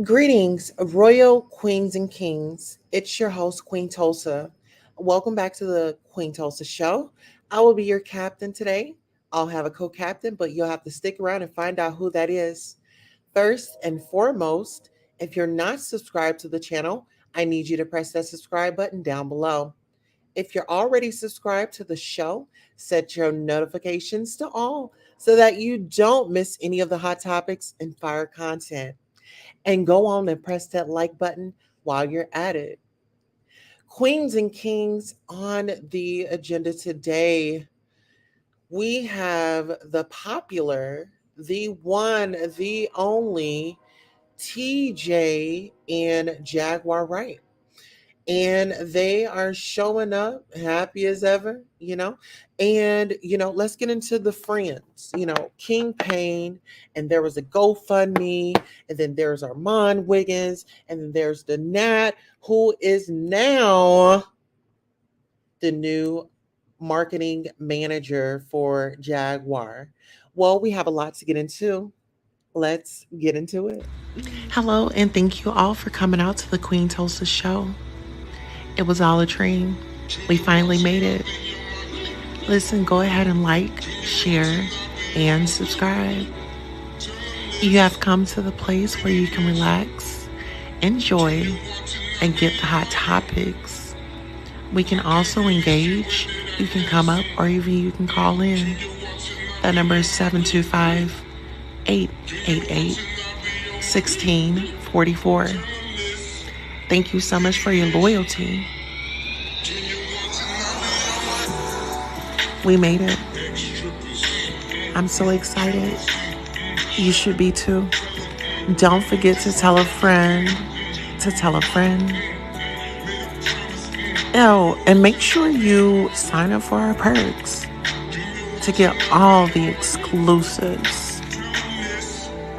Greetings, royal queens and kings. It's your host, Queen Tulsa. Welcome back to the Queen Tulsa Show. I will be your captain today. I'll have a co captain, but you'll have to stick around and find out who that is. First and foremost, if you're not subscribed to the channel, I need you to press that subscribe button down below. If you're already subscribed to the show, set your notifications to all so that you don't miss any of the hot topics and fire content. And go on and press that like button while you're at it. Queens and kings, on the agenda today, we have the popular, the one, the only TJ and Jaguar Wright. And they are showing up happy as ever. And let's get into the friends. King Payne, and there was a GoFundMe, and then there's Armand Wiggins, and then there's the Nat, who is now the new marketing manager for Jaguar. Well, we have a lot to get into. Let's get into it. Hello, and thank you all for coming out to the Queen Tulsa Show. It was all a dream. We finally made it. Listen, go ahead and like, share, and subscribe. You have come to the place where you can relax, enjoy, and get the hot topics. We can also engage. You can come up or even you can call in. That number is 725 888 1644. Thank you so much for your loyalty. We made it. I'm so excited. You should be too. Don't forget to tell a friend to tell a friend. Oh, and make sure you sign up for our perks to get all the exclusives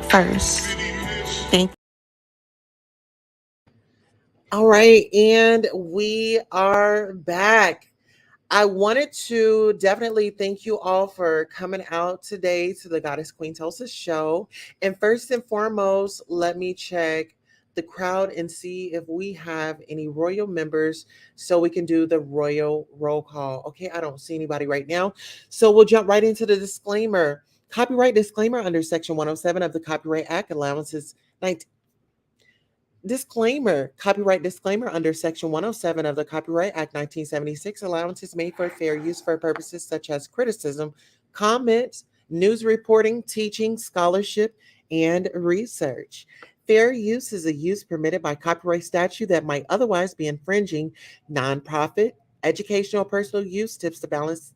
first. Thank you. All right, and we are back. I wanted to definitely thank you all for coming out today to the Goddess Queen Tulsa show. And first and foremost, let me check the crowd and see if we have any royal members so we can do the royal roll call. Okay, I don't see anybody right now. So we'll jump right into the disclaimer. Copyright disclaimer under Section 107 of the Copyright Act allowances Disclaimer, copyright disclaimer under Section 107 of the Copyright Act 1976, allowances made for fair use for purposes such as criticism, comments, news reporting, teaching, scholarship, and research. Fair use is a use permitted by copyright statute that might otherwise be infringing. Nonprofit, educational, personal use tips the balance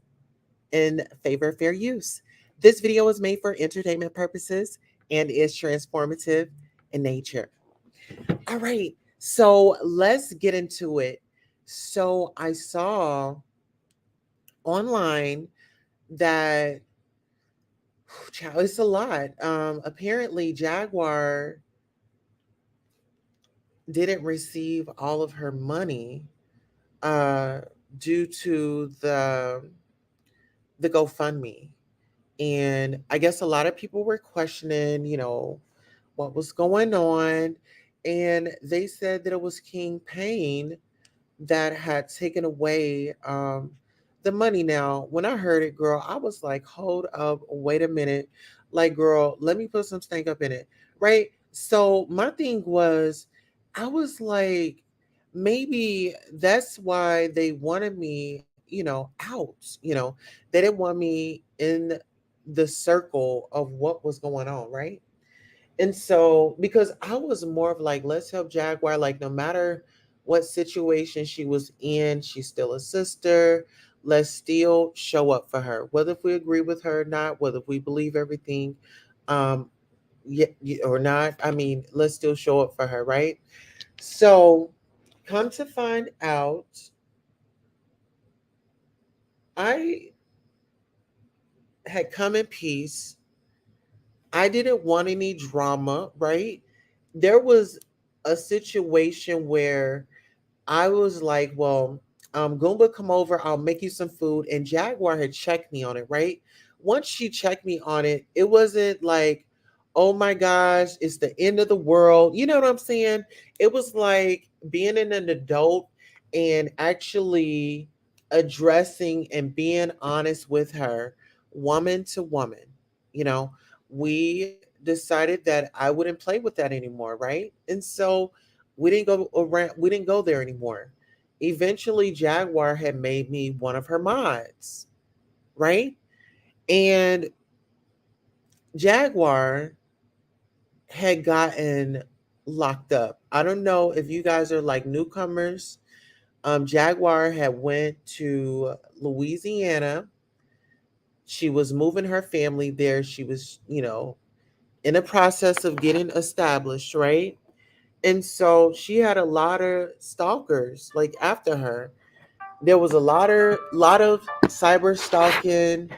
in favor of fair use. This video is made for entertainment purposes and is transformative in nature. All right. So let's get into it. So I saw online that child, it's a lot. Apparently Jaguar didn't receive all of her money uh due to the GoFundMe. And I guess a lot of people were questioning, what was going on. And they said that it was King Payne that had taken away the money. Now, when I heard it, girl, I was like, hold up, wait a minute. Like, girl, let me put some stank up in it. Right. So my thing was, I was like, maybe that's why they wanted me, out. They didn't want me in the circle of what was going on, right? And so, because I was more of like, let's help Jaguar, like, no matter what situation she was in, she's still a sister. Let's still show up for her, whether if we agree with her or not, whether if we believe everything, um, or not. I mean, let's still show up for her, right? So, come to find out, I had come in peace. I didn't want any drama, right? There was a situation where I was like, well, Goomba, come over. I'll make you some food. And Jaguar had checked me on it, right? Once she checked me on it, it wasn't like, oh my gosh, it's the end of the world. You know what I'm saying? It was like being an adult and actually addressing and being honest with her, woman to woman. You know, we decided that I wouldn't play with that anymore, right? And so we didn't go there anymore. Eventually Jaguar had made me one of her mods, right? And Jaguar had gotten locked up. I don't know if you guys are like newcomers. Jaguar had went to Louisiana. She was moving her family there. She was, in the process of getting established, right? And so she had a lot of stalkers like after her. There was a lot of cyber stalking,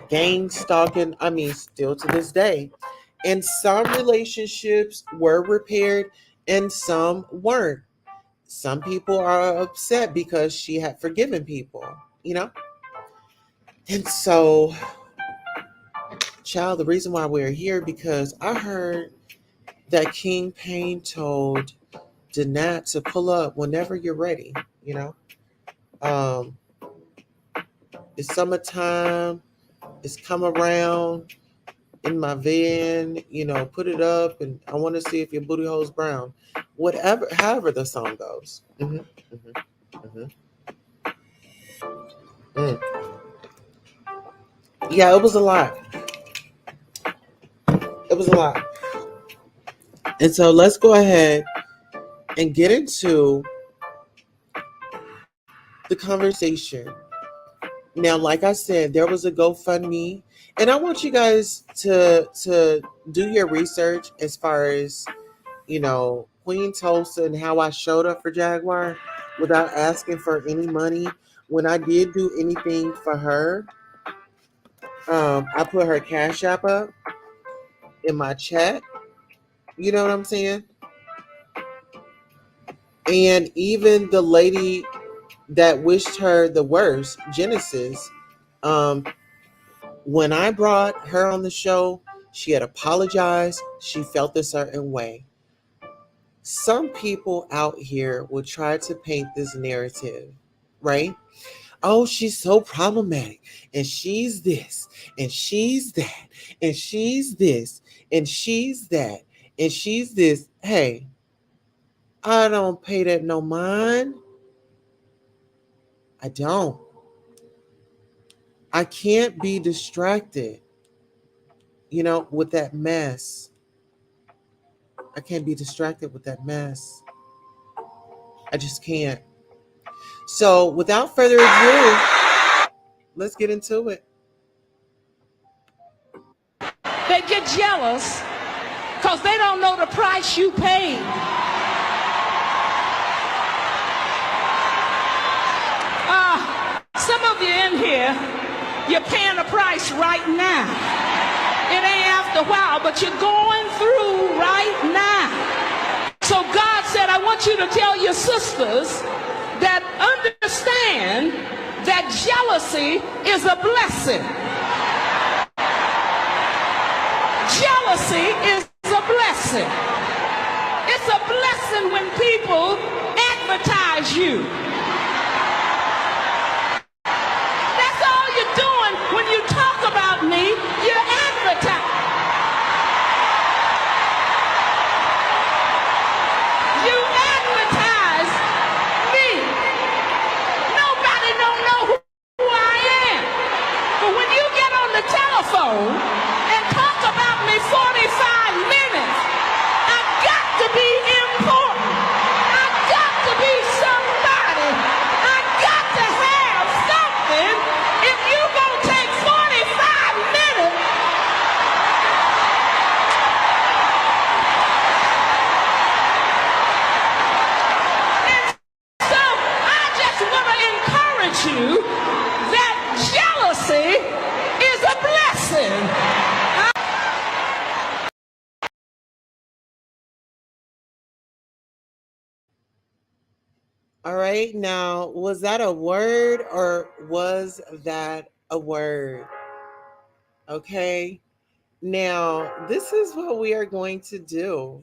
gang stalking. I mean, still to this day. And some relationships were repaired and some weren't. Some people are upset because she had forgiven people, you know? And so, child, the reason why we're here because I heard that King Payne told Danat to pull up whenever you're ready, you know? Um, it's summertime, it's come around in my van, put it up and I want to see if your booty hole's brown. Whatever, however the song goes. Hmm. Mm. Yeah, it was a lot. It was a lot. And so let's go ahead and get into the conversation. Now, like I said, there was a GoFundMe, and I want you guys to do your research as far as Queen Tulsa and how I showed up for Jaguar without asking for any money. When I did do anything for her, I put her cash app up in my chat. You know what I'm saying? And even the lady that wished her the worst, Genesis, um, when I brought her on the show, she had apologized. She felt a certain way. Some people out here will try to paint this narrative, right? Oh, she's so problematic, and she's this, and she's that, and she's this, and she's that, and she's this. Hey, I don't pay that no mind. I don't. I can't be distracted, with that mess. I can't be distracted with that mess. I just can't. So, without further ado, let's get into it. They get jealous because they don't know the price you paid. Some of you in here, you're paying a price right now. It ain't after a while, but you're going through right now. So God said, I want you to tell your sisters that understand that jealousy is a blessing. Jealousy is a blessing. It's a blessing when people advertise you. That's all you're doing when you talk about me. You're advertising. You advertise me. Nobody don't know who I am. But when you get on the telephone and talk about me 45 minutes, I've got to be important. I've got to be somebody. I've got to have something. If you're going to take 45 minutes, so I just want to encourage you that jealousy is a blessing. All right. Now, was that a word or was that a word? Okay. Now, this is what we are going to do.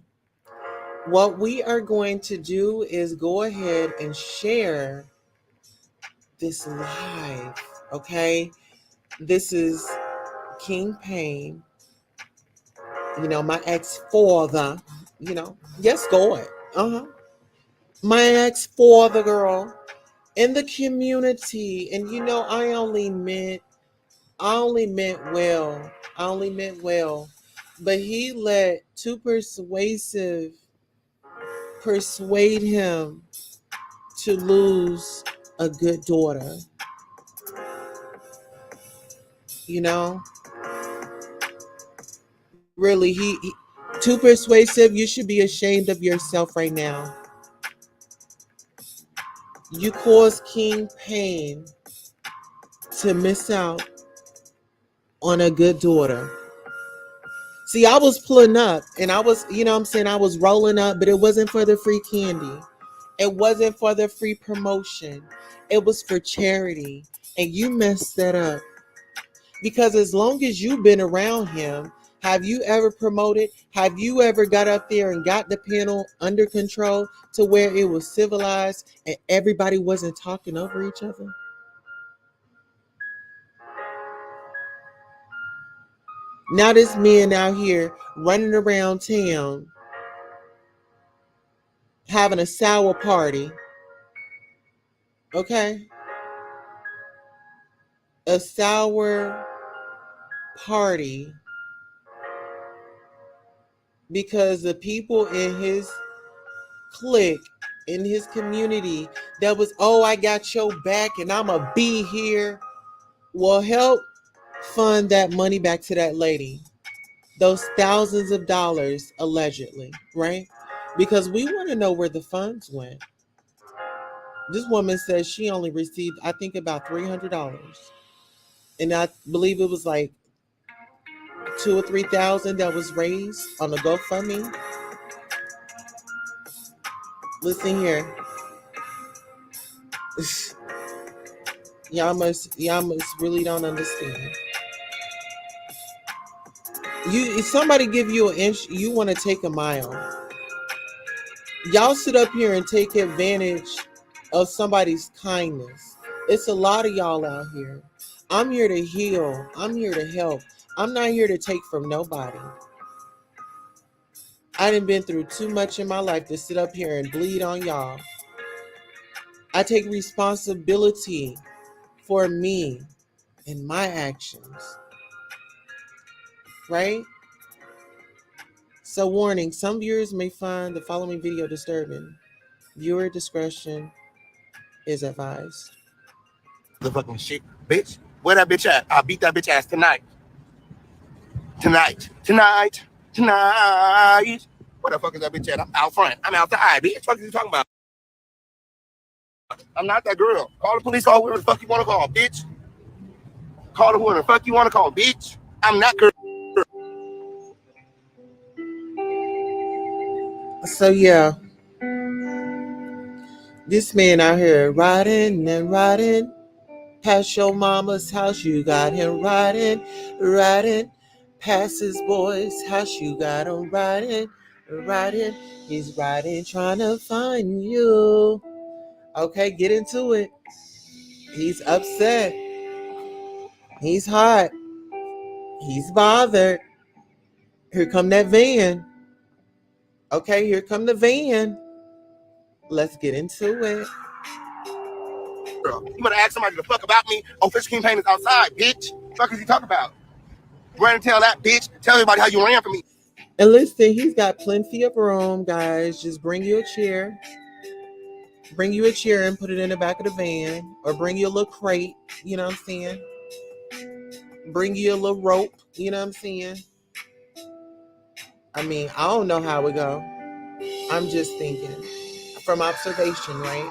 What we are going to do is go ahead and share this live. Okay. This is King Pain, my ex-father, yes, go ahead. Uh-huh. My ex-father, girl, in the community. And I only meant well. I only meant well. But he let too persuasive persuade him to lose a good daughter. You know, really, he too persuasive. You should be ashamed of yourself right now. You caused King Pain to miss out on a good daughter. See, I was pulling up and I was, I'm saying, I was rolling up, but it wasn't for the free candy. It wasn't for the free promotion. It was for charity. And you messed that up. Because as long as you've been around him, have you ever promoted? Have you ever got up there and got the panel under control to where it was civilized and everybody wasn't talking over each other? Now this man out here running around town having a sour party, okay? A sour party because the people in his clique, in his community, that was, oh, I got your back and I'ma be here, will help fund that money back to that lady. Those thousands of dollars, allegedly, right? Because we want to know where the funds went. This woman says she only received, I think, about $300. And I believe it was like 2 or 3 thousand that was raised on the GoFundMe. Listen here. y'all must really don't understand. If somebody give you an inch, you want to take a mile. Y'all sit up here and take advantage of somebody's kindness. It's a lot of y'all out here. I'm here to heal. I'm here to help. I'm not here to take from nobody. I done been through too much in my life to sit up here and bleed on y'all. I take responsibility for me and my actions. Right? So warning, some viewers may find the following video disturbing. Viewer discretion is advised. The fucking shit, bitch. Where that bitch at? I'll beat that bitch ass tonight. Tonight. Where the fuck is that bitch at? I'm out front. I'm outside, bitch. What the fuck are you talking about? I'm not that girl. Call the police, call whoever the fuck you want to call, bitch. Call whoever the fuck you want to call, bitch. I'm not girl. So yeah, this man out here riding and riding past your mama's house. You got him riding past his boy's house. You got him riding. He's riding, trying to find you. Okay, get into it. He's upset. He's hot. He's bothered. Here come that van. Okay, here come the van. Let's get into it. Girl, you better ask somebody to fuck about me. Oh, Fish King Pain is outside, bitch. Fuck is he talking about? Run and tell that bitch. Tell everybody how you ran for me. And listen, he's got plenty of room, guys. Just bring you a chair. Bring you a chair and put it in the back of the van. Or bring you a little crate, you know what I'm saying? Bring you a little rope, you know what I'm saying? I mean, I don't know how it go. I'm just thinking. From observation, right?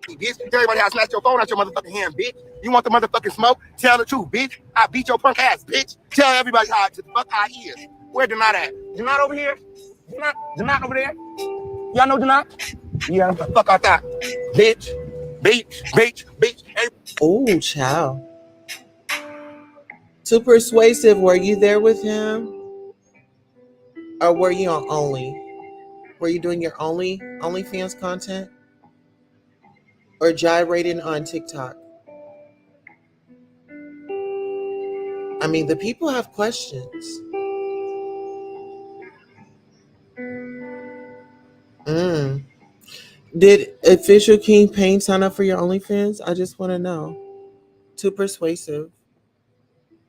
Bitch, tell everybody how I snatched your phone out your motherfucking hand, bitch. You want the motherfucking smoke? Tell the truth, bitch. I beat your punk ass, bitch. Tell everybody how the fuck I is. Where Denat at? Denat over here? Denat over there? Y'all know Denat? Yeah, the fuck out that. Bitch. Oh, child. Too persuasive. Were you there with him, or were you on Only? Were you doing your OnlyFans content, or gyrating on TikTok? I mean, the people have questions. Mm. Did official King Payne sign up for your OnlyFans? I just want to know. Too persuasive.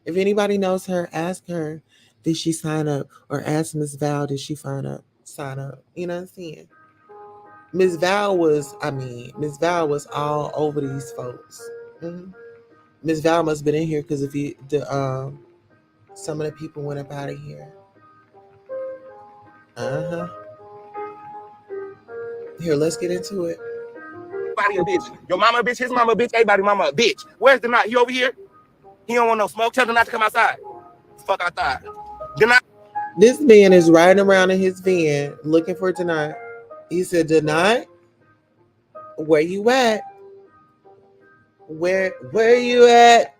If anybody knows her, ask her, did she sign up? Or ask Miss Val, did she sign up? Sign up. You know what I'm saying? Miss Val was all over these folks. Mhm. Miss Val must have been in here because if you the some of the people went up out of here. Uh-huh. Here, let's get into it. Everybody a bitch. Your mama a bitch, his mama a bitch, everybody mama a bitch. Where's the knot? He over here? He don't want no smoke. Tell the knot to come outside. Fuck outside. The knot. This man is riding around in his van looking for Denai. He said, Denai, where you at? Where you at?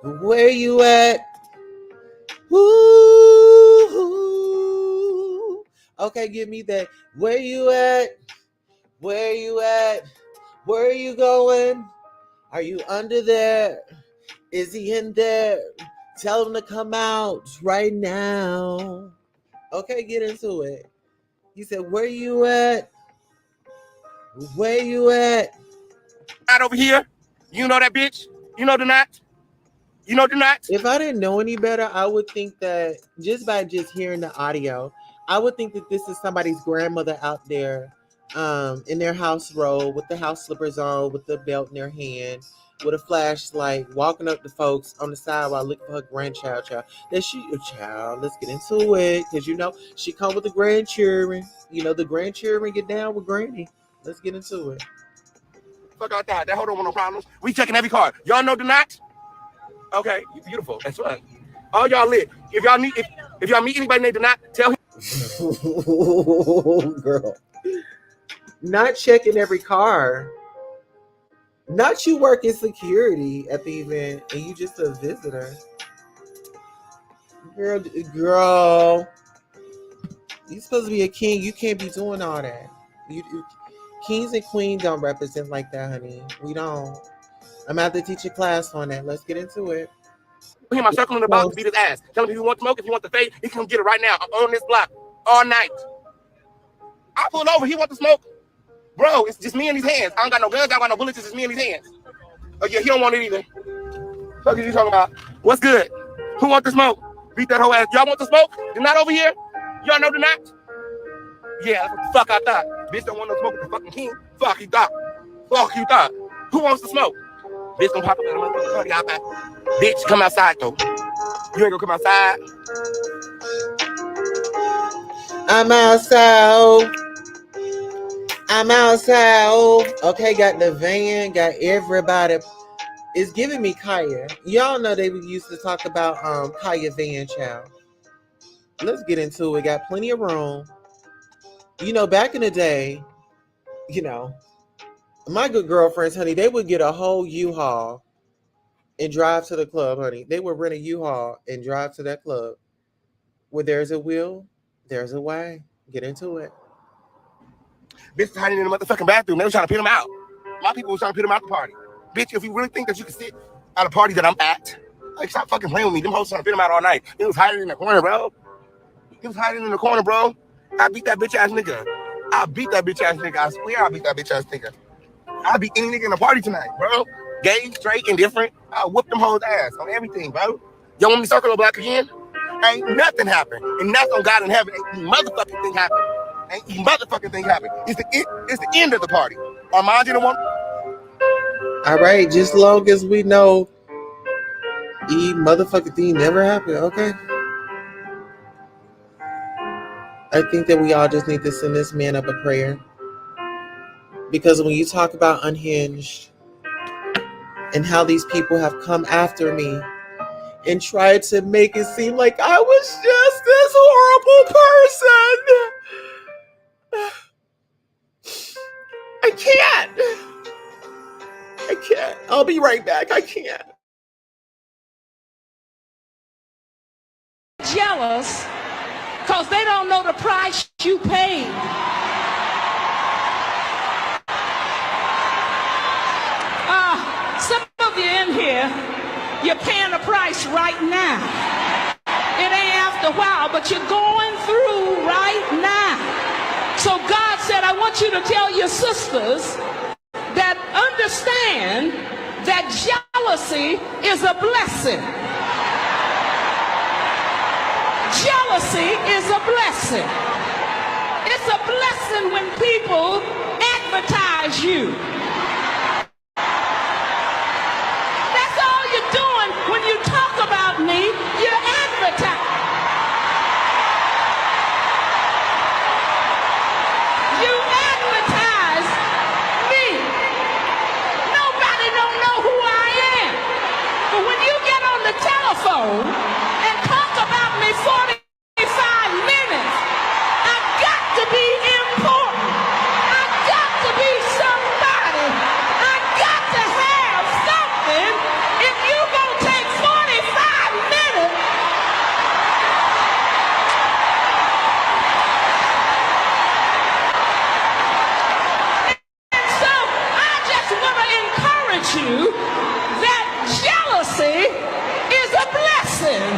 Where you at? Ooh. Okay, give me that. Where you at? Where you at? Where are you going? Are you under there? Is he in there? Tell him to come out right now. Okay, get into it. He said, where you at? Where you at? Not over here. You know that bitch? You know the knot? You know the knot? If I didn't know any better, I would think that just by just hearing the audio, I would think that this is somebody's grandmother out there in their house robe with the house slippers on, with the belt in their hand, with a flashlight, walking up to folks on the sidewalk looking for her grandchild. That she a child. Let's get into it. Because you know, she come with the grandchildren. You know, the grandchildren get down with granny. Let's get into it. Fuck out that. That hold on with no problems. We checking every car. Y'all know the knot? Okay, you beautiful. That's right. All y'all lit. If y'all meet anybody named the knot, tell him. Girl. Not checking every car. Not you working security at the event and you just a visitor. Girl, you supposed to be a king. You can't be doing all that. Kings and queens don't represent like that, honey. We don't. I'm about to teach a class on that. Let's get into it. Him, I'm circling the block to beat his ass. Tell him if you want smoke, if you want the fade, he can come get it right now. I'm on this block all night. I pull over. He want the smoke. Bro, it's just me in these hands. I don't got no guns. I don't got no bullets. It's just me in these hands. Oh, yeah, he don't want it either. Fuck is you talking about? What's good? Who want the smoke? Beat that whole ass. Y'all want the smoke? They're not over here? Y'all know they're not? Yeah, that's what the fuck I thought. Bitch don't want no smoke with the fucking king. Fuck you thought. Fuck you thought. Who wants the smoke? Bitch gonna pop up at a motherfucking party out there. Bitch, come outside though. You ain't gonna come outside. I'm outside. I'm outside. Okay, got the van, got everybody. It's giving me Kaya. Y'all know they used to talk about Kaya Van Child. Let's get into it. Got plenty of room. You know, back in the day, you know, my good girlfriends, honey, they would get a whole U-Haul and drive to the club, honey. They would rent a U-Haul and drive to that club. Where there's a will, there's a way. Get into it. Bitch hiding in the motherfucking bathroom. They was trying to pin him out. My people was trying to pin him out the party. Bitch, if you really think that you can sit at a party that I'm at, like stop fucking playing with me. Them hoes trying to pin him out all night. He was hiding in the corner, bro. He was hiding in the corner, bro. I beat that bitch ass nigga. I beat that bitch ass nigga. I swear I beat that bitch ass nigga. I beat any nigga in the party tonight, bro. Gay, straight, indifferent. I whoop them hoes ass on everything, bro. Y'all want me to circle the block again? Ain't nothing happened. And that's on God in heaven. Ain't motherfucking thing happened. Ain't motherfucking thing happened. It's the end of the party. Armand, you don't want. All right, just long as we know motherfucking thing never happened, okay? I think that we all just need to send this man up a prayer. Because when you talk about unhinged and how these people have come after me and tried to make it seem like I was just this horrible person. I can't. I can't. I'll be right back. I can't. jealous because they don't know the price you paid. Some of you in here, you're paying a price right now. It ain't after a while, but you're going through right now. So God said, I want you to tell your sisters that understand that jealousy is a blessing. Jealousy is a blessing. It's a blessing when people advertise you. That's all you're doing when you talk about me. You're advertising. You advertise me. Nobody don't know who I am. But when you get on the telephone and talk about me 45 minutes, I've got to be important. I've got to be somebody. I've got to have something. If you're going to take 45 minutes, and so I just want to encourage you that jealousy is a blessing.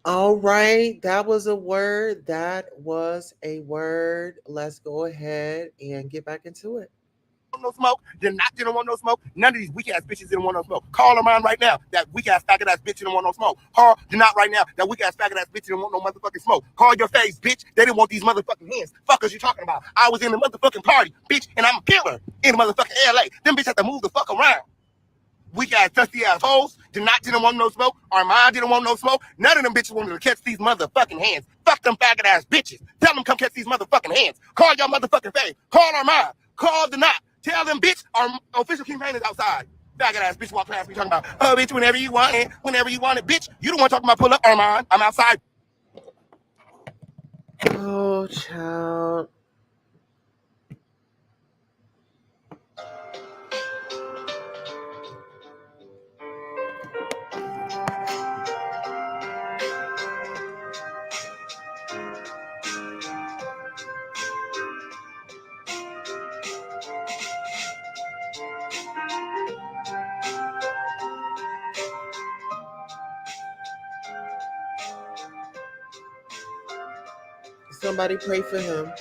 All right, that was a word. That was a word. Let's go ahead and get back into it. No smoke. Then not didn't want no smoke. None of these weak ass bitches didn't want no smoke. Call her mine right now. That weak ass faggot ass bitch didn't want no smoke. Call did not right now. That weak ass faggot ass bitch didn't want no motherfucking smoke. Call your face, bitch. They didn't want these motherfucking hands. Fuckers you talking about? I was in the motherfucking party, bitch, and I'm a killer in the motherfucking LA. Them bitches have to move the fuck around. Weak ass, dusty ass hoes. Didn't want no smoke. Armand didn't want no smoke. None of them bitches wanted to catch these motherfucking hands. Fuck them faggot ass bitches. Tell them come catch these motherfucking hands. Call your motherfucking face. Call Armand. Call the knot. Tell them bitch our official campaign is outside. Faggot ass bitch walk past me talking about, oh bitch, whenever you want it, bitch. You don't want to talk about pull up Armand. I'm outside. Oh, child. Somebody pray for him.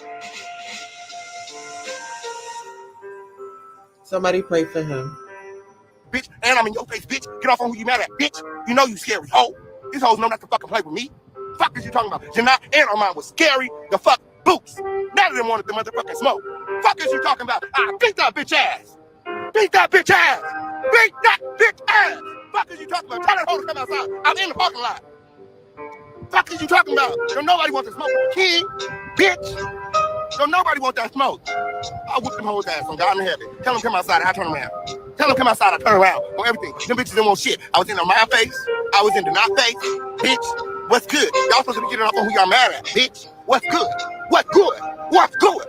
Somebody pray for him. Bitch, and I'm in your face, bitch. Get off on who you mad at, bitch. You know you scary, hoe. These hoes know not to fucking play with me. Fuck is you talking about? Janai and Armand was scary. The fuck boots. None of them wanted the motherfucking smoke. Fuck is you talking about? I beat that bitch ass. Beat that bitch ass. Beat that bitch ass. Fuck is you talking about? Tell that hoe to come outside. I'm in the parking lot. Fuck is you talking about? Don't nobody want the smoke. King, bitch. Don't nobody want that smoke. I'll whoop them hoes ass on God in heaven. Tell them come outside, I turn around. Tell them come outside, I turn around on everything. Them bitches didn't want shit. I was in my face. I was in the not face. Bitch, what's good? Y'all supposed to be getting off on who y'all mad at, bitch. What's good? What's good? What's good?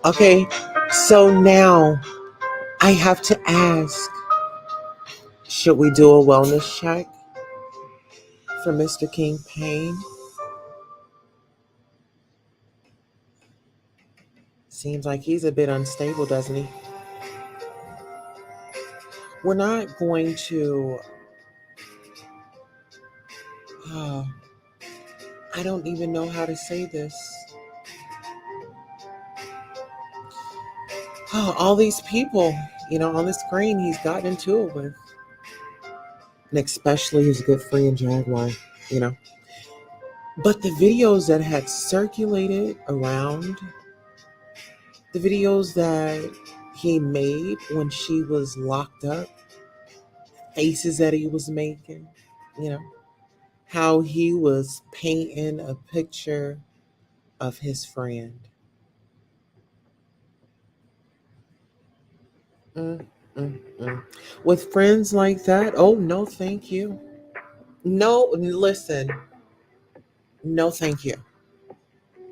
Okay, so now I have to ask, should we do a wellness check for Mr. King Payne? Seems like he's a bit unstable, doesn't he? We're not going to... I don't even know how to say this. All these people, on the screen he's gotten into it with. And especially his good friend Jaguar. But the videos that had circulated around, the videos that he made when she was locked up, faces that he was making, you know, how he was painting a picture of his friend. Mm, mm, mm. With friends like that, oh, no, thank you. No, listen, no, thank you.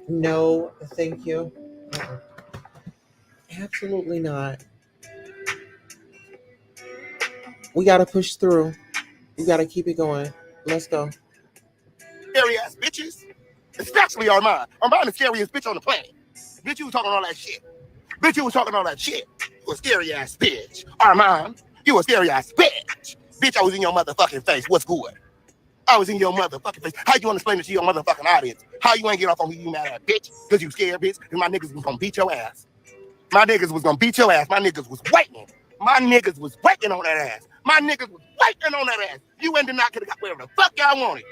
No, thank you. Absolutely not. We got to push through. We got to keep it going. Let's go. Scary ass bitches. Especially Armand. Armand the scariest bitch on the planet. Bitch, you was talking all that shit. Bitch, you was talking all that shit. You a scary ass bitch. Armand, you a scary ass bitch. Bitch, I was in your motherfucking face. What's good? I was in your motherfucking face. How you want to explain it to your motherfucking audience? How you ain't get off on who you mad at, bitch? Because you scared, bitch? Because my niggas was gonna beat your ass. My niggas was gonna beat your ass. My niggas was waiting. My niggas was waiting on that ass. My niggas was waiting on that ass. You and the not could have got whatever the fuck y'all wanted.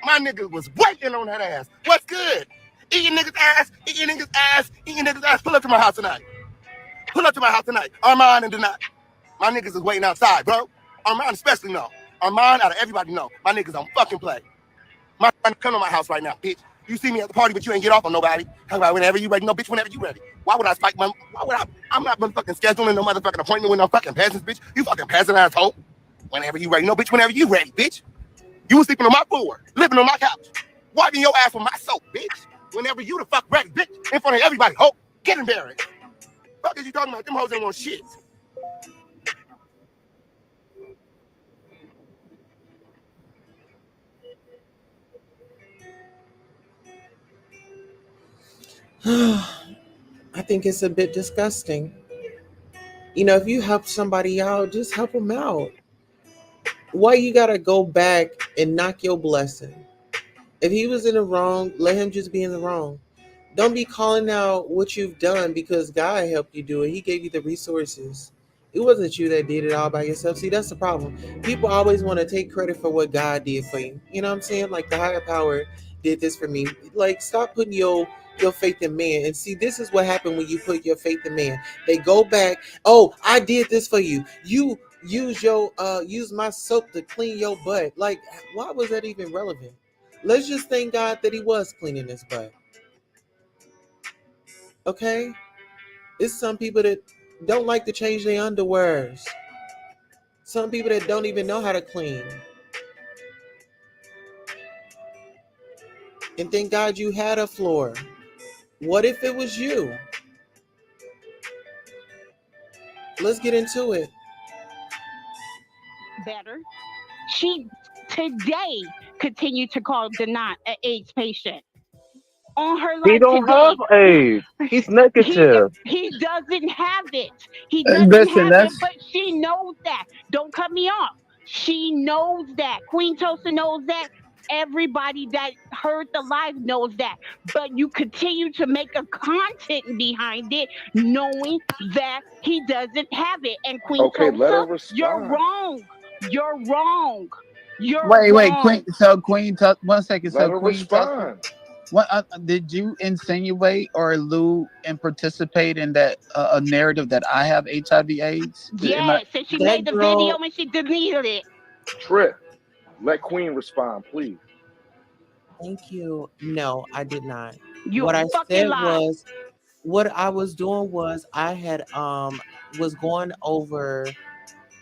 My niggas was waiting on that ass. What's good? Eating niggas ass, eating niggas ass, eating niggas ass. Pull up to my house tonight. Pull up to my house tonight. Armand and Denat. My niggas is waiting outside, bro. Armand especially know. Armand out of everybody know. My niggas don't fucking play. My come to my house right now, bitch. You see me at the party, but you ain't get off on nobody. Talk about whenever you ready. No, bitch, whenever you ready. Why would I spike my, why would I? I'm not motherfucking scheduling no motherfucking appointment with no fucking peasants, bitch. You fucking peasant asshole. Whenever you ready. No, bitch, whenever you ready, bitch. You was sleeping on my floor, living on my couch, wiping your ass with my soap, bitch. Whenever you the fuck ready, bitch, in front of everybody, hope, get embarrassed. Fuck is you talking about? Them hoes ain't want shit. I think it's a bit disgusting. If you help somebody out, just help them out. Why you gotta go back and knock your blessing? If he was in the wrong, let him just be in the wrong. Don't be calling out what you've done because God helped you do it. He gave you the resources. It wasn't you that did it all by yourself. See, that's the problem. People always want to take credit for what God did for you. You know what I'm saying? Like the higher power did this for me. Like stop putting your faith in man. And see, this is what happened when you put your faith in man. They go back, oh, I did this for you. You use my soap to clean your butt. Like, why was that even relevant? Let's just thank God that he was cleaning his butt. Okay? It's some people that don't like to change their underwears. Some people that don't even know how to clean. And thank God you had a floor. What if it was you? Let's get into it. Better. She today continued to call Denat an AIDS patient on her He live don't have today. AIDS. He's he negative. he doesn't have it. He doesn't Listen, have it, that's but she knows that. Don't cut me off. She knows that. Queen Tosa knows that. Everybody that heard the live knows that. But you continue to make a content behind it, knowing that he doesn't have it. And Queen Okay, let Tosa, her you're respond. wrong. You're wrong. You're wait, Queen. wrong. So Queen, 1 second. Let So her Queen Tussle, respond. what did you insinuate or allude and participate in that a narrative that I have HIV/AIDS? Am I? Yes, and she That made the video girl, and she deleted it. Trip, let Queen respond, please. thank you. No, I did not. You What a I fucking said lie. was what I was doing was I had was going over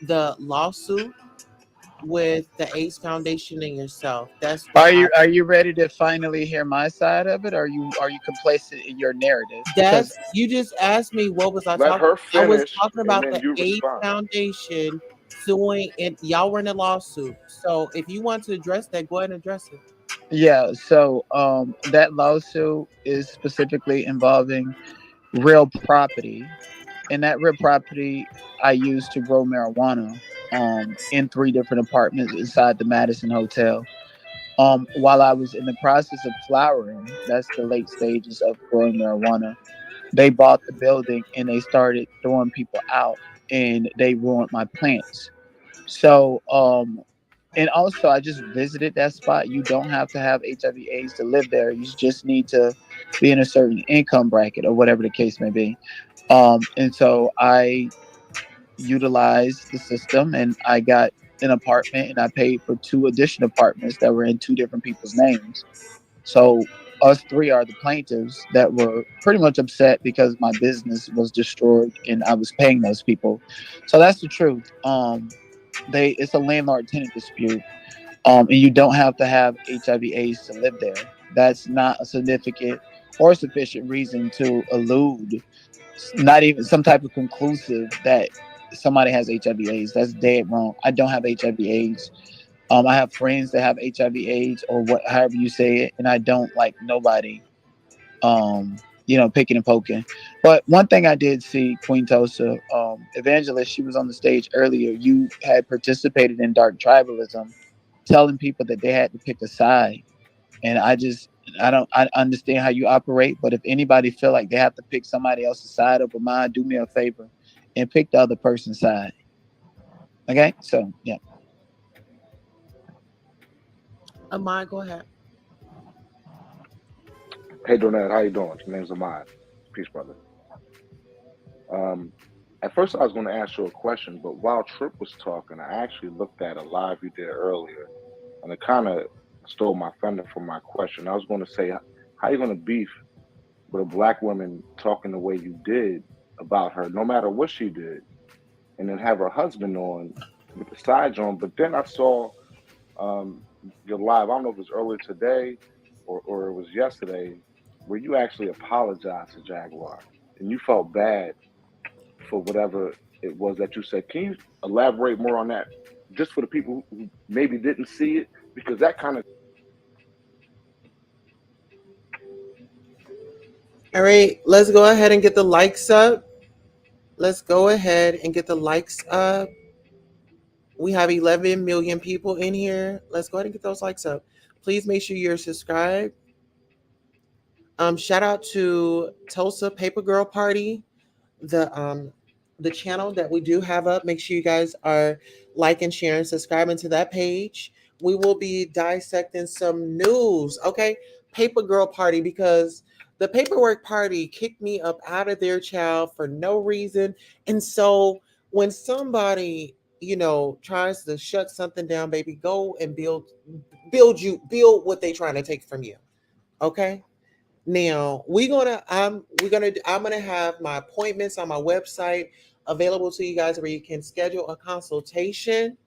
the lawsuit with the AIDS Foundation and yourself. That's what Are I you are you ready to finally hear my side of it? Or are you complacent in your narrative? That's Because you just asked me what was I Let talking. her I was finish, talking and about then the you AIDS respond. Foundation suing, and y'all were in a lawsuit. So if you want to address that, go ahead and address it. yeah, so that lawsuit is specifically involving real property, and that real property I used to grow marijuana in three different apartments inside the Madison Hotel. While I was in the process of flowering, that's the late stages of growing marijuana, they bought the building and they started throwing people out and they ruined my plants. So and also I just visited that spot. You don't have to have HIV/AIDS to live there. You just need to be in a certain income bracket or whatever the case may be. And so I utilized the system and I got an apartment and I paid for two additional apartments that were in two different people's names. So us three are the plaintiffs that were pretty much upset because my business was destroyed and I was paying those people. So that's the truth. It's a landlord tenant dispute. And you don't have to have HIV/AIDS to live there. That's not a significant. or sufficient reason to elude, not even some type of conclusive that somebody has HIV/AIDS. That's dead wrong. I don't have HIV/AIDS. I have friends that have HIV/AIDS or what, however you say it, and I don't like nobody, picking and poking. But one thing I did see, Queen Tosa, Evangelist, she was on the stage earlier. You had participated in dark tribalism, telling people that they had to pick a side. And I understand how you operate, but if anybody feel like they have to pick somebody else's side over mine, do me a favor and pick the other person's side. Okay? So yeah. Amai, go ahead. Hey, Donette, how you doing? My name's Ahmad. Peace, brother. Um, at first, I was going to ask you a question, but while Trip was talking, I actually looked at a live you did earlier, and it kind of stole my thunder from my question. I was going to say, how you going to beef with a black woman talking the way you did about her, no matter what she did, and then have her husband on with the sides on? But then I saw your live. I don't know if it was earlier today or it was yesterday, where you actually apologized to Jaguar and you felt bad for whatever it was that you said. Can you elaborate more on that, just for the people who maybe didn't see it? Because that kind of All right, let's go ahead and get the likes up. Let's go ahead and get the likes up. We have 11 million people in here. Let's go ahead and get those likes up. Please make sure you're subscribed. Shout out to Tulsa Paper Girl Party, the channel that we do have up. Make sure you guys are liking, sharing, subscribing to that page. We will be dissecting some news, okay? Paper Girl Party, because the paperwork party kicked me up out of their child for no reason. And so when somebody, tries to shut something down, baby, go and build what they trying to take from you. Okay? Now I'm gonna have my appointments on my website available to you guys where you can schedule a consultation.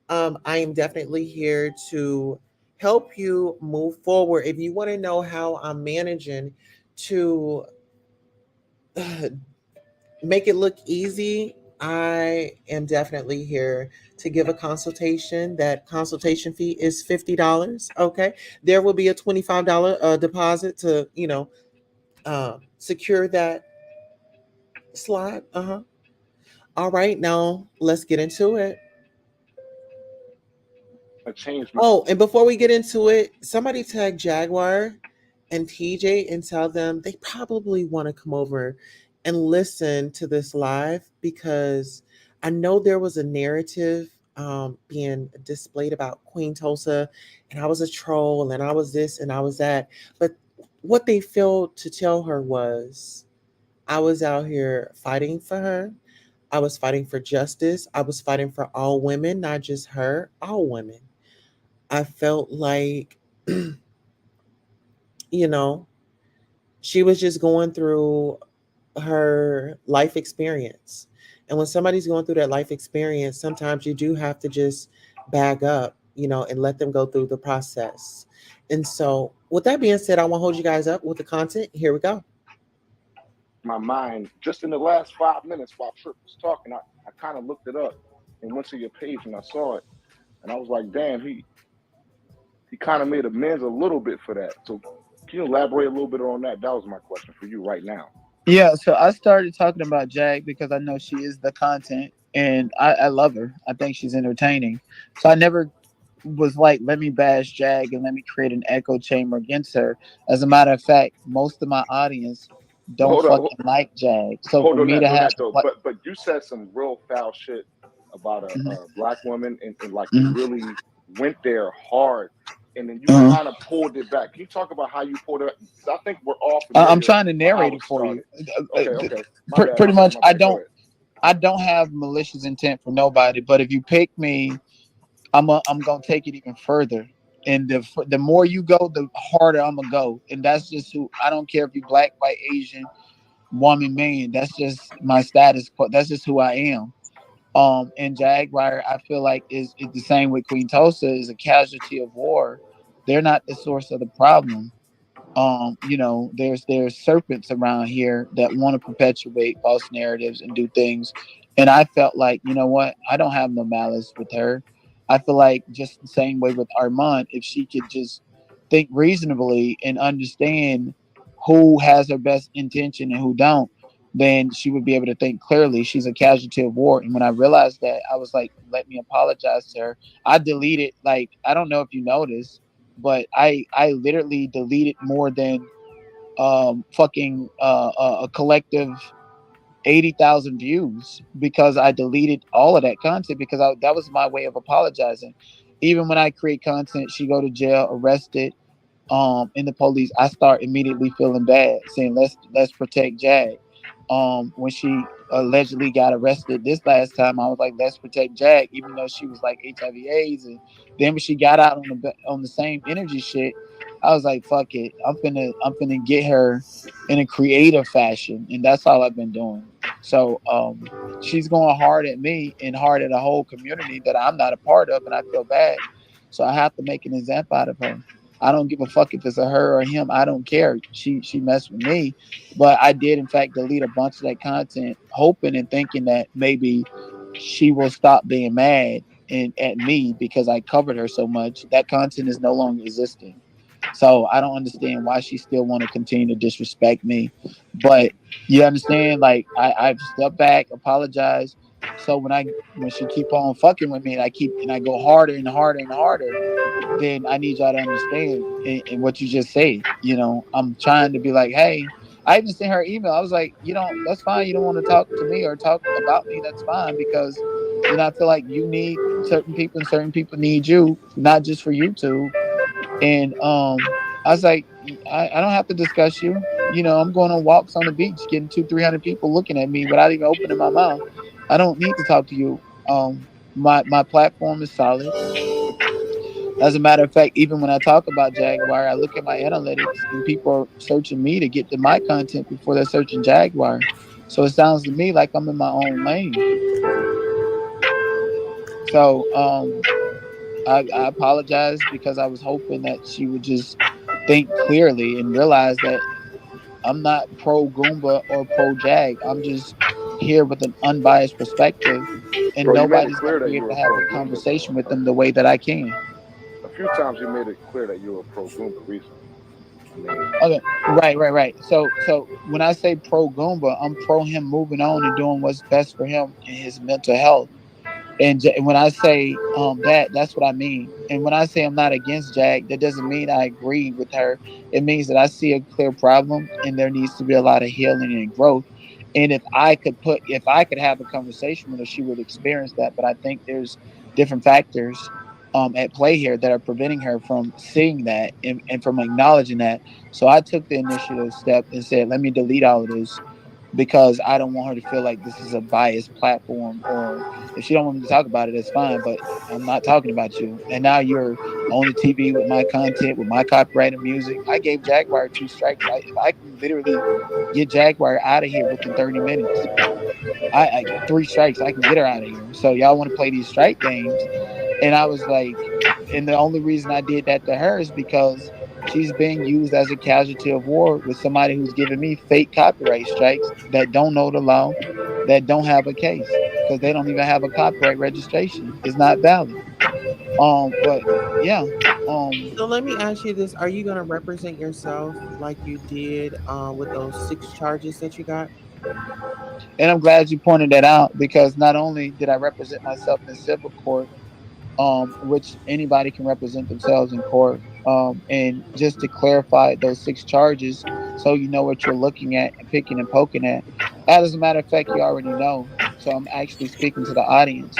I am definitely here to help you move forward. If you want to know how I'm managing to make it look easy, I am definitely here to give a consultation. That consultation fee is $50. Okay, there will be a $25 deposit to secure that slot. All right, now let's get into it. changed my Oh, and before we get into it, somebody tag Jaguar and TJ and tell them they probably want to come over and listen to this live, because I know there was a narrative being displayed about Queen Tulsa, and I was a troll, and I was this, and I was that. But what they failed to tell her was I was out here fighting for her. I was fighting for justice. I was fighting for all women, not just her, all women. I felt like, you know, she was just going through her life experience. And when somebody's going through that life experience, sometimes you do have to just bag up, and let them go through the process. And so, with that being said, I want to hold you guys up with the content. Here we go. mind just in the last 5 minutes while Trip was talking. I kind of looked it up and went to your page and I saw it, and I was like, damn, he kind of made amends a little bit for that. So can you elaborate a little bit on that? That was my question for you right now. Yeah, so I started talking about Jag because I know she is the content and I love her. I think she's entertaining. So I never was like, let me bash Jag and let me create an echo chamber against her. As a matter of fact, most of my audience But don't fucking like Jag. So for hold on me that, to on have that though. like, But you said some real foul shit about mhm, a black woman, and like you mhm, really went there hard, and then you uh-huh. kind of pulled it back. Can you talk about how you pulled it? Because I think we're all I'm familiar trying to on how narrate it it for you. started. Okay, okay. My bad, my Pretty bad, much, my bad. Go ahead. I don't have malicious intent for nobody. But if you pick me, I'm gonna take it even further. And the more you go, the harder I'm gonna go. And that's just who I don't care if you black, white, Asian, woman, man. That's just my status quo. That's just who I am. And Jaguar, I feel like is the same with Queen Tulsa is a casualty of war. They're not the source of the problem. There's serpents around here that want to perpetuate false narratives and do things. And I felt like, you know what, I don't have no malice with her. I feel like just the same way with Armand, if she could just think reasonably and understand who has her best intention and who don't, then she would be able to think clearly. She's a casualty of war. And when I realized that, I was like, let me apologize to her. I deleted, like, I don't know if you noticed, but I literally deleted more than fucking a collective 80,000 views because I deleted all of that content because that was my way of apologizing. Even when I create content, she go to jail, arrested, in the police, I start immediately feeling bad, saying let's protect Jag. When she allegedly got arrested this last time, I was like, let's protect Jag, even though she was like HIV/AIDS. And then when she got out on the same energy shit, I was like, fuck it, I'm finna get her in a creative fashion, and that's all I've been doing. So she's going hard at me and hard at a whole community that I'm not a part of, and I feel bad. So I have to make an example out of her. I don't give a fuck if it's a her or him. I don't care. She messed with me, but I did in fact delete a bunch of that content, hoping and thinking that maybe she will stop being mad and at me because I covered her so much. That content is no longer existing. So I don't understand why she still want to continue to disrespect me. But you understand, like I've stepped back, apologized. So when she keep on fucking with me and I go harder and harder and harder, then I need y'all to understand in what you just said. I'm trying to be like, hey, I even sent her email. I was like, that's fine. You don't want to talk to me or talk about me. That's fine because, I feel like you need certain people and certain people need you, not just for YouTube. And I was like, I don't have to discuss you. I'm going on walks on the beach, getting 300 people looking at me without even opening my mouth. I don't need to talk to you. My platform is solid. As a matter of fact, even when I talk about Jaguar, I look at my analytics and people are searching me to get to my content before they're searching Jaguar. So it sounds to me like I'm in my own lane. So I apologize because I was hoping that she would just think clearly and realize that I'm not pro Goomba or pro Jag. I'm just here with an unbiased perspective, and Bro, you made it nobody's going clear to that be you able were to have pro a Goomba, though. conversation with them the way that I can. A few times you made it clear that you were pro Goomba recently. I mean, Okay, right. So when I say pro Goomba, I'm pro him moving on and doing what's best for him and his mental health. And when I say that's what I mean. And when I say I'm not against Jack, that doesn't mean I agree with her. It means that I see a clear problem and there needs to be a lot of healing and growth. And if I could have a conversation with her, she would experience that. But I think there's different factors at play here that are preventing her from seeing that and from acknowledging that. So I took the initiative step and said, let me delete all of this because I don't want her to feel like this is a biased platform. Or if she don't want me to talk about it, that's fine. But I'm not talking about you. And now you're on the TV with my content, with my copyrighted music. I gave Jaguar 2 strikes. If I can literally get Jaguar out of here within 30 minutes, I 3 strikes, I can get her out of here. So y'all want to play these strike games? And I was like, and the only reason I did that to her is because she's being used as a casualty of war with somebody who's giving me fake copyright strikes that don't know the law, that don't have a case because they don't even have a copyright registration. It's not valid. But yeah. Um, So let me ask you this: are you going to represent yourself like you did with those 6 charges that you got? and I'm glad you pointed that out because not only did I represent myself in civil court, which anybody can represent themselves in court. And just to clarify those 6 charges, so you know what you're looking at and picking and poking at. As a matter of fact, you already know. So I'm actually speaking to the audience.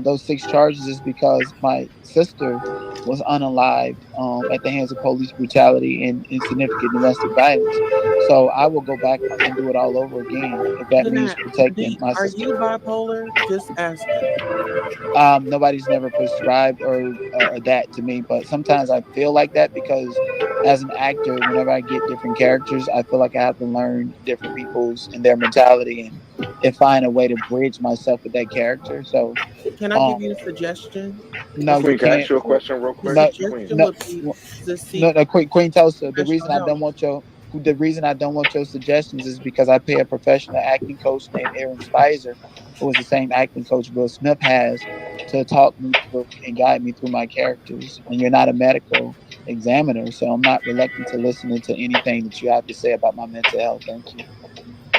Those 6 charges is because my sister was unalived at the hands of police brutality and insignificant domestic violence. So I will go back and do it all over again if that means Jeanette, protecting my are sister. you bipolar? Just asking. Nobody's never prescribed or that to me, but sometimes I feel like that because as an actor, whenever I get different characters, I feel like I have to learn different people's and their mentality and find a way to bridge myself with that character. So, Can I um, give you a suggestion? no, The you Queen, can I ask can't. you a suggestion, question real the quick? No, Queen. suggestion no, would be to no, seek no, Queen Tosa. professional help. The reason I don't want your suggestions is because I pay a professional acting coach named Aaron Spicer, who is the same acting coach Will Smith has, to talk me through and guide me through my characters. And you're not a medical examiner, so I'm not reluctant to listening to anything that you have to say about my mental health. Thank you.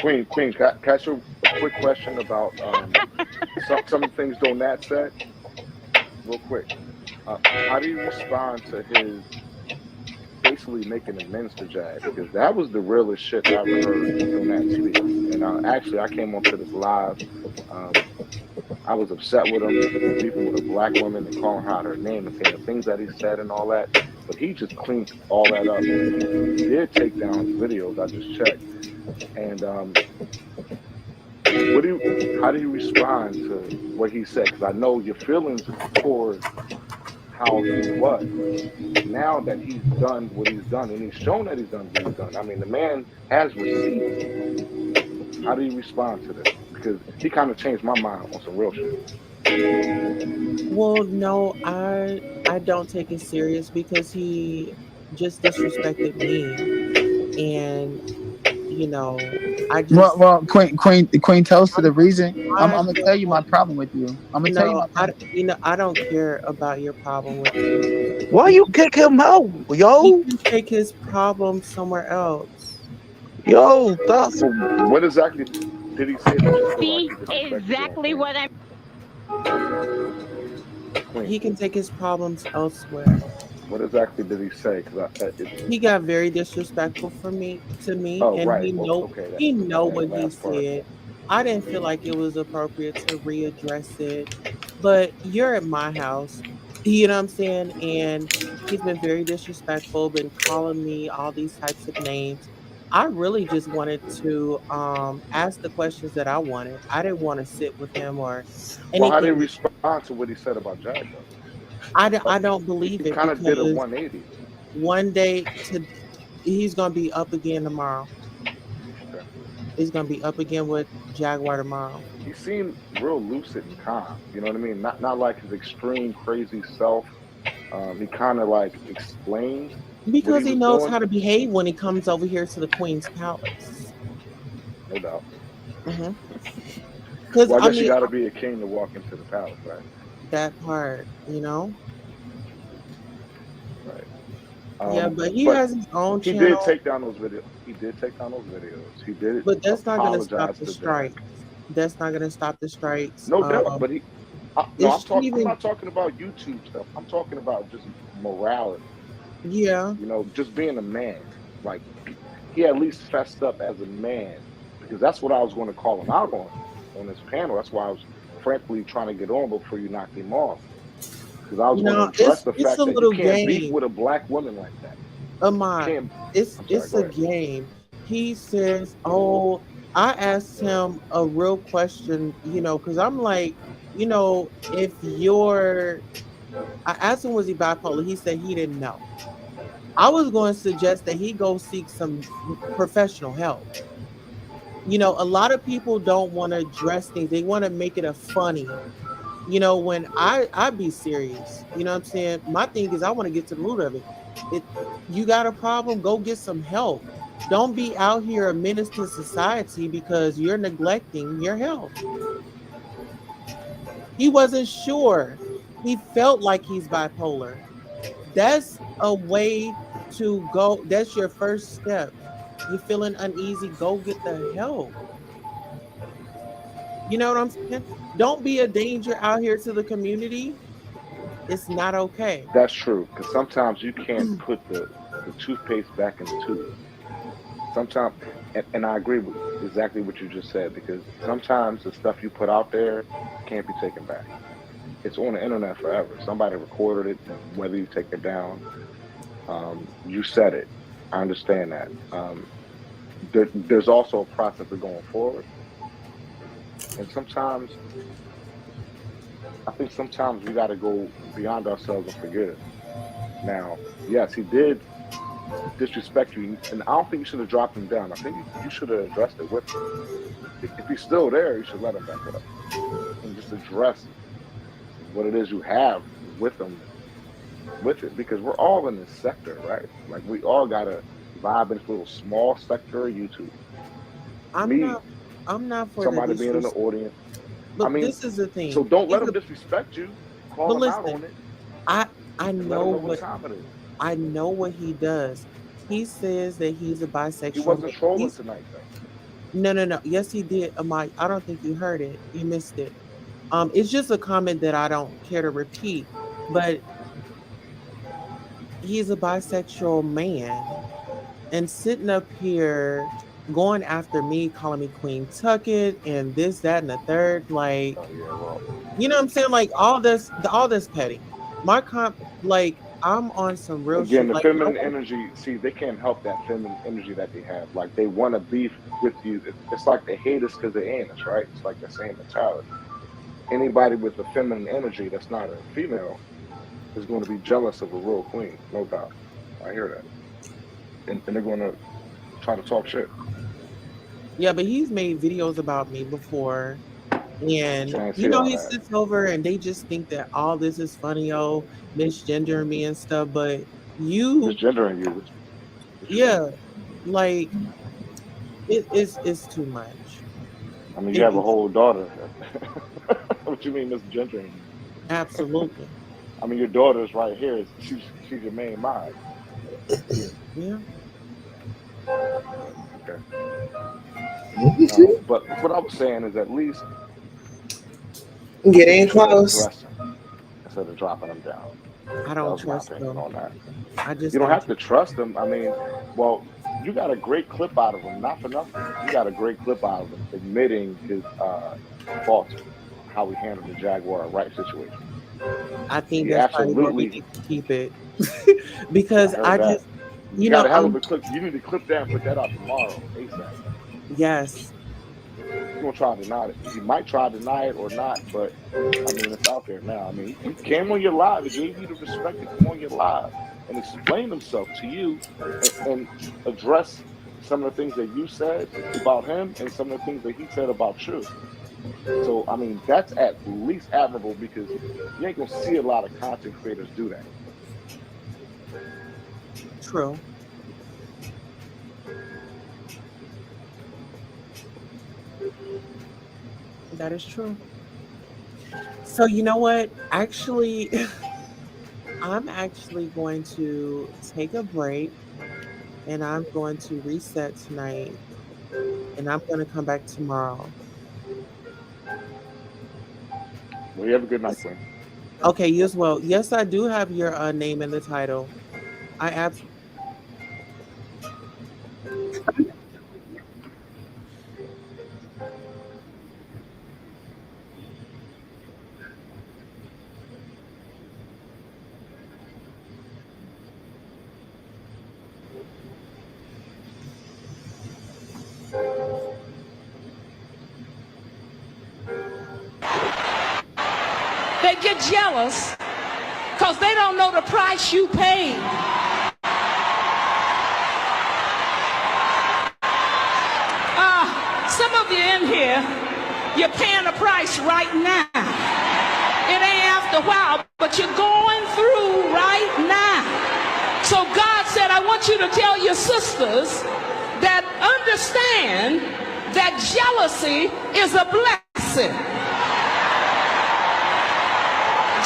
Queen, can I ask you a quick question about some of the things Donat said, real quick. How do you respond to his basically making amends to Jag? Because that was the realest shit I ever heard Donat speak. And actually, I came onto this live. Um, I was upset with him for beefing with a black woman and calling her out her name and saying the things that he said and all that. But he just cleaned all that up, and he did take down his videos. I just checked. And what do you? How do you respond to what he said? Because I know your feelings toward how he was. Now that he's done what he's done, and he's shown that he's done what he's done. I mean, the man has receipts. How do you respond to this? Because he kind of changed my mind on some real shit. Well, no, I don't take it serious because he just disrespected me, and I just Queen Tosa. I'm The reason I'm I gonna tell you don't my problem with you. I'm gonna tell you no my I problem. I don't care about your problem with me. Why He you can kick him out, he yo? can take his problem somewhere else. Yo, that's But what exactly did he say that you feel like See he disrespected you on, exactly Queen? what I'm. Queen, He can take his problems elsewhere. what exactly did he say? Because He got very disrespectful for me to me, oh and right, okay, he know that what he last part. said. I didn't feel like it was appropriate to readdress it, but you're at my house, you know what I'm saying? And he's been very disrespectful, been calling me all these types of names. I really just wanted to ask the questions that I wanted. I didn't want to sit with him or Well, how did he anything. respond to what he said about Jag though? I don't believe He it kind of did a because 180. one day he's gonna be up again tomorrow. Okay. He's gonna be up again with Jaguar tomorrow He seemed real lucid and calm. You know what I mean? Not like his extreme crazy self. He kind of like explained what because he he was knows doing. how to behave when he comes over here to the Queen's Palace. No doubt. Because Well, I I guess you mean got to be a king to walk into the palace, right? that part, you know. Right. Yeah, but he But has his own he did channel, take down those videos. He did take down those videos. He did but that's not gonna stop apologize the to Jag. strikes. That's not gonna stop the strikes. No doubt. But no, It shouldn't I'm even. not talking about YouTube stuff. I'm talking about just morality. Yeah, You know, just being a man. Like he at least fessed up as a man because that's what I was going to call him out on this panel. That's why I was frankly trying to get on before you knocked him off because I was going to no, address the it's fact a that you little can't beef game. with a black woman like that. You Ahmad, can't. I'm sorry. it's Go a ahead. game. He says, "Oh, I asked him a real question, because I'm like, if you're," I asked him, was he bipolar? He said he didn't know. I was going to suggest that he go seek some professional help. A lot of people don't want to address things; they want to make it a funny. When I be serious, you know what I'm saying? My thing is I want to get to the root of it. It You got a problem, go get some help. Don't be out here a menace to society because you're neglecting your health. He wasn't sure. He felt like he's bipolar. That's a way to go. That's your first step. You're feeling uneasy, go get the help. You know what I'm saying? Don't be a danger out here to the community. It's not okay. That's true because sometimes you can't put the toothpaste back in the tube. Sometimes, and I agree with exactly what you just said because sometimes the stuff you put out there can't be taken back. It's on the internet forever. Somebody recorded it, whether you take it down. You said it. I understand that. there's also a process of going forward. And sometimes, I think sometimes we got to go beyond ourselves and forgive. Now, yes, he did disrespect you, and I don't think you should have dropped him down. I think you should have addressed it with him. If he's still there, you should let him back up and just address what it is you have with him with it, because we're all in this sector, right? Like we all gotta vibe in this little small sector of YouTube. I'm Me, not. I'm not for the somebody being in the disrespect. audience. I But mean, this is the so thing. don't let He's him a. disrespect you. Call But him out listen, on it I I and let know him know what what time it is. I know what he does. He says that he's a He bisexual wasn't man. trolling He's tonight, though. no. Yes, he did. Amai, I don't think you heard it. You missed it. It's just a comment that I don't care to repeat. But he's a bisexual man, and sitting up here going after me, calling me Queen Tucket and this, that, and the third, like, Oh yeah, well, you know what I'm saying? Like all this petty. My comp, like I'm on some real again, shit. the Like no feminine one, energy. See, they can't help that feminine energy that they have. Like they want to beef with you. It's like they hate us because they ain't us, right? It's like the same mentality. Anybody with a feminine energy that's not a female is going to be jealous of a real queen, no doubt. I hear that, and they're going to try to talk shit. yeah, but he's made videos about me before. And I ain't you see know, all he that. sits over and they just think that all this is funny, oh, misgendering me and stuff. But you, Misgendering you. What you mean? yeah, like it's too much. I mean, you It have a is whole daughter. What you mean misgendering you? absolutely. I mean, your daughter's right here. She's your main mind. Yeah. Okay. But what I was saying is at least I think you Getting should close. address him instead of dropping him down. I That don't was my trust opinion them. on that. I You just don't don't have trust. to trust him. I mean, well, you got a great clip out of him, not for nothing. You got a great clip out of him admitting his faults, how he handled the Jaguar Wright situation. I think He that's probably where we absolutely, need to keep it I because heard I that. just, You you got know, a hell of a clip. You need to clip that and put that out tomorrow, ASAP. yes, He's gonna try to deny it. He might try to deny it or not, but I mean, it's out there now. I mean, he came on your live. He gave you the respect to come on your live and explain himself to you and address some of the things that you said about him and some of the things that he said about you. So, I mean, that's at least admirable because you ain't gonna see a lot of content creators do that. true. That is true. So you know what? Actually, I'm actually going to take a break and I'm going to reset tonight and I'm going to come back tomorrow. Well, you have a good night, Queen. Okay, you as well. Yes, I do have your name in the title. I absolutely. They get jealous because they don't know the price you paid. Some of you in here, you're paying a price right now. It ain't after a while, but you're going through right now. So God said, I want you to tell your sisters that understand that jealousy is a blessing.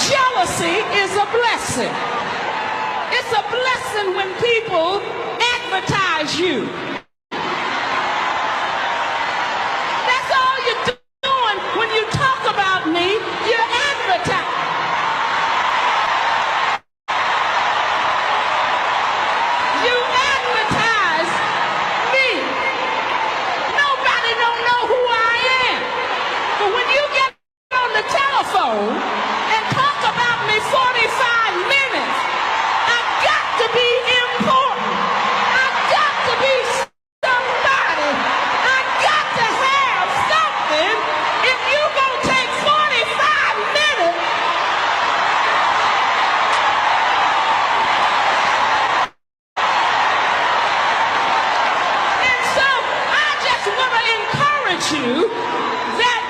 Jealousy is a blessing. It's a blessing when people advertise you.